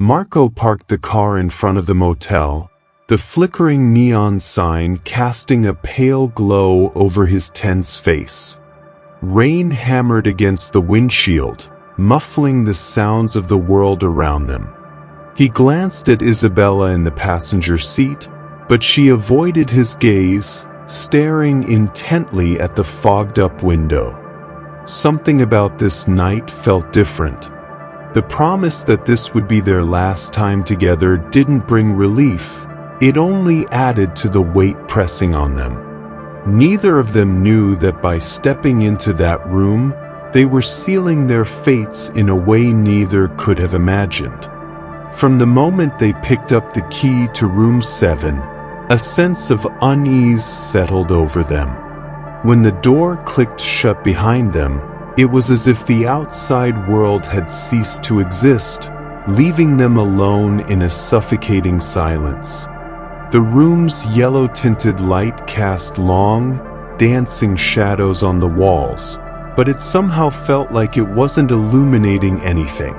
Marco parked the car in front of the motel, the flickering neon sign casting a pale glow over his tense face. Rain hammered against the windshield, muffling the sounds of the world around them. He glanced at Isabela in the passenger seat, but she avoided his gaze, staring intently at the fogged-up window. Something about this night felt different. The promise that this would be their last time together didn't bring relief. It only added to the weight pressing on them. Neither of them knew that by stepping into that room, they were sealing their fates in a way neither could have imagined. From the moment they picked up the key to room 7, a sense of unease settled over them. When the door clicked shut behind them, it was as if the outside world had ceased to exist, leaving them alone in a suffocating silence. The room's yellow-tinted light cast long, dancing shadows on the walls, but it somehow felt like it wasn't illuminating anything.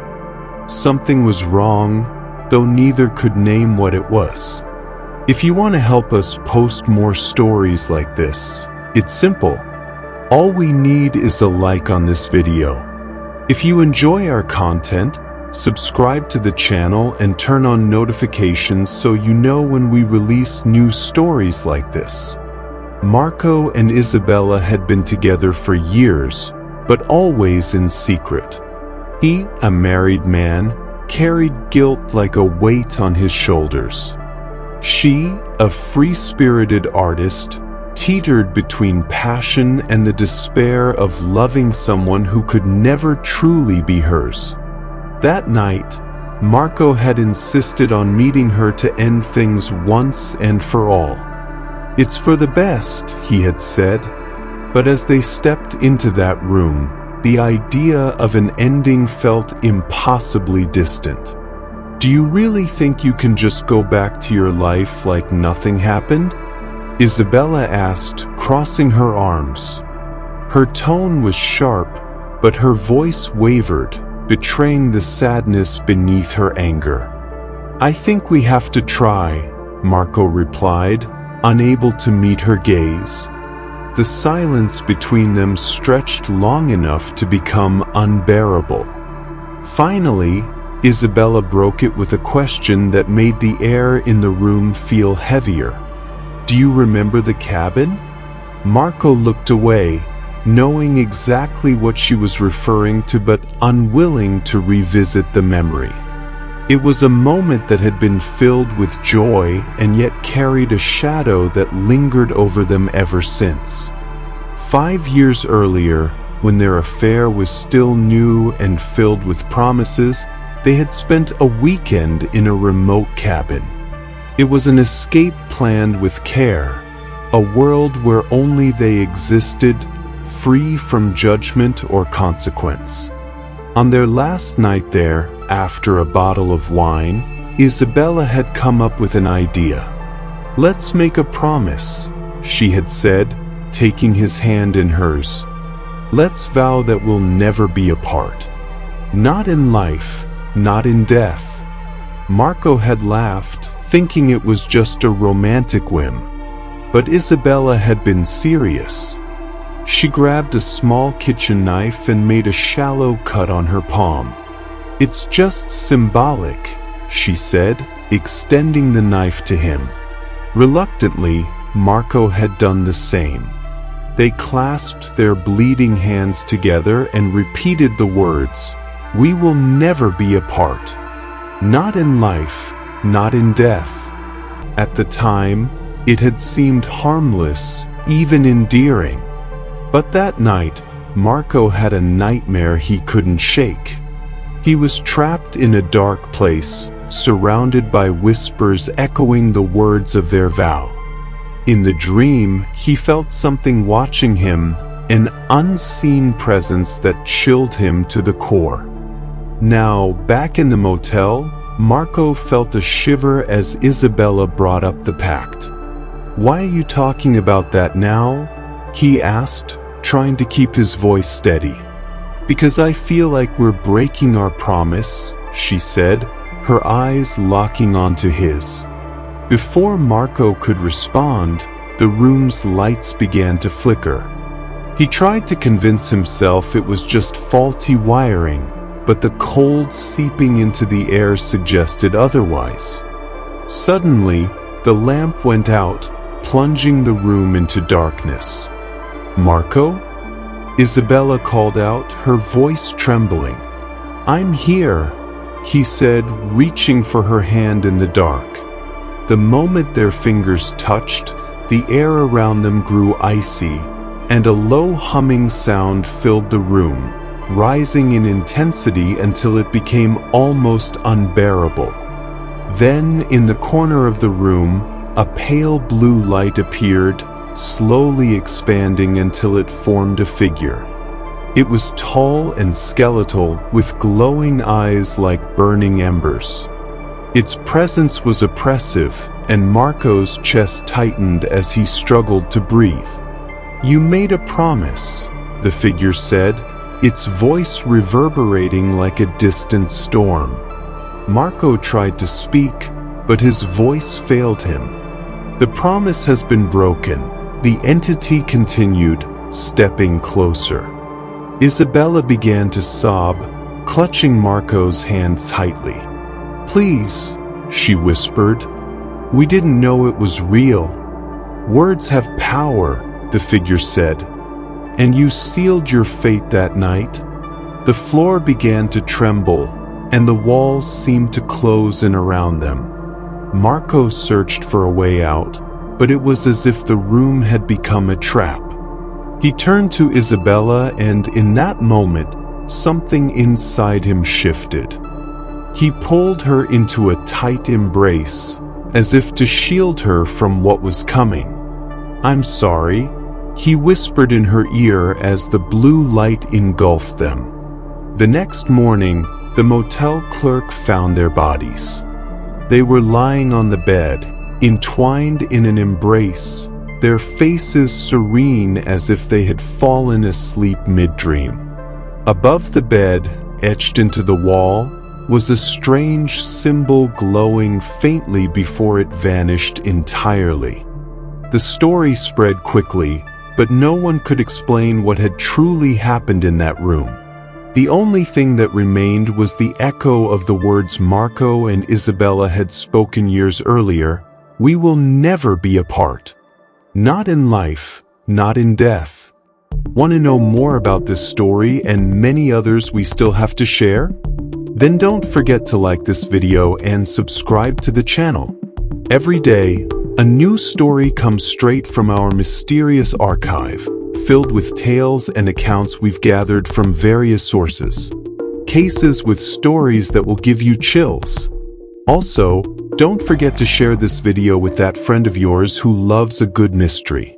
Something was wrong, though neither could name what it was. If you want to help us post more stories like this, it's simple. All we need is a like on this video. If you enjoy our content, subscribe to the channel and turn on notifications so you know when we release new stories like this. Marco and Isabela had been together for years, but always in secret. He, a married man, carried guilt like a weight on his shoulders. She, a free-spirited artist, teetered between passion and the despair of loving someone who could never truly be hers. That night, Marco had insisted on meeting her to end things once and for all. "It's for the best," he had said, but as they stepped into that room, the idea of an ending felt impossibly distant. "Do you really think you can just go back to your life like nothing happened?" Isabela asked, crossing her arms. Her tone was sharp, but her voice wavered, betraying the sadness beneath her anger. "I think we have to try," Marco replied, unable to meet her gaze. The silence between them stretched long enough to become unbearable. Finally, Isabela broke it with a question that made the air in the room feel heavier. "Do you remember the cabin?" Marco looked away, knowing exactly what she was referring to but unwilling to revisit the memory. It was a moment that had been filled with joy and yet carried a shadow that lingered over them ever since. 5 years earlier, when their affair was still new and filled with promises, they had spent a weekend in a remote cabin. It was an escape planned with care, a world where only they existed, free from judgment or consequence. On their last night there, after a bottle of wine, Isabela had come up with an idea. "Let's make a promise," she had said, taking his hand in hers. "Let's vow that we'll never be apart. Not in life, not in death." Marco had laughed, thinking it was just a romantic whim. But Isabela had been serious. She grabbed a small kitchen knife and made a shallow cut on her palm. "It's just symbolic," she said, extending the knife to him. Reluctantly, Marco had done the same. They clasped their bleeding hands together and repeated the words, "We will never be apart. Not in life, not in death." At the time, it had seemed harmless, even endearing. But that night, Marco had a nightmare he couldn't shake. He was trapped in a dark place, surrounded by whispers echoing the words of their vow. In the dream, he felt something watching him, an unseen presence that chilled him to the core. Now, back in the motel, Marco felt a shiver as Isabela brought up the pact. "Why are you talking about that now?" he asked, trying to keep his voice steady. "Because I feel like we're breaking our promise," she said, her eyes locking onto his. Before Marco could respond, the room's lights began to flicker. He tried to convince himself it was just faulty wiring, but the cold seeping into the air suggested otherwise. Suddenly, the lamp went out, plunging the room into darkness. "Marco?" Isabela called out, her voice trembling. "I'm here," he said, reaching for her hand in the dark. The moment their fingers touched, the air around them grew icy, and a low humming sound filled the room, rising in intensity until it became almost unbearable. Then, in the corner of the room, a pale blue light appeared, slowly expanding until it formed a figure. It was tall and skeletal, with glowing eyes like burning embers. Its presence was oppressive, and Marco's chest tightened as he struggled to breathe. "You made a promise," the figure said, its voice reverberating like a distant storm. Marco tried to speak, but his voice failed him. "The promise has been broken," the entity continued, stepping closer. Isabela began to sob, clutching Marco's hand tightly. "Please," she whispered. "We didn't know it was real." "Words have power," the figure said. "And you sealed your fate that night." The floor began to tremble, and the walls seemed to close in around them. Marco searched for a way out, but it was as if the room had become a trap. He turned to Isabela, and in that moment, something inside him shifted. He pulled her into a tight embrace, as if to shield her from what was coming. "I'm sorry," he whispered in her ear as the blue light engulfed them. The next morning, the motel clerk found their bodies. They were lying on the bed, entwined in an embrace, their faces serene as if they had fallen asleep mid-dream. Above the bed, etched into the wall, was a strange symbol glowing faintly before it vanished entirely. The story spread quickly, but no one could explain what had truly happened in that room. The only thing that remained was the echo of the words Marco and Isabela had spoken years earlier: "We will never be apart. Not in life, not in death." Want to know more about this story and many others we still have to share? Then don't forget to like this video and subscribe to the channel. Every day, a new story comes straight from our mysterious archive, filled with tales and accounts we've gathered from various sources. Cases with stories that will give you chills. Also, don't forget to share this video with that friend of yours who loves a good mystery.